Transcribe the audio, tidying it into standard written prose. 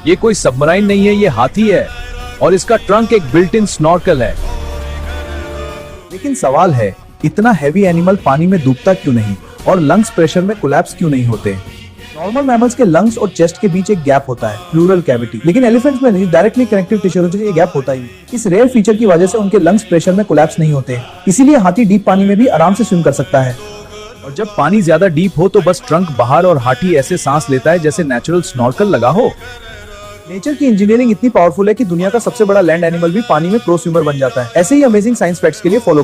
ये कोई सबमराइन नहीं है, ये हाथी है और इसका ट्रंक एक बिल्ट इन स्नॉर्कल है। लेकिन सवाल है, इतना हैवी एनिमल पानी में डूबता क्यों नहीं और लंग्स प्रेशर में कोलैप्स क्यों नहीं होते? नॉर्मल मैमल्स के लंग्स और चेस्ट के बीच एक गैप होता है, प्लूरल कैविटी, लेकिन एलिफेंट्स में नहीं, डायरेक्टली कनेक्टिव टिश्यू से ये गैप होता ही नहीं। इस रेयर फीचर की वजह से उनके लंग्स प्रेशर में कोलैप्स नहीं होते, इसीलिए हाथी डीप पानी में भी आराम से स्विम कर सकता है। और जब पानी ज्यादा डीप हो तो बस ट्रंक बाहर और हाथी ऐसे सांस लेता है जैसे नेचुरल स्नॉर्कल लगा हो। नेचर की इंजीनियरिंग इतनी पावरफुल है कि दुनिया का सबसे बड़ा लैंड एनिमल भी पानी में प्रो स्विमर बन जाता है। ऐसे ही अमेजिंग साइंस फैक्ट्स के लिए फॉलो करो।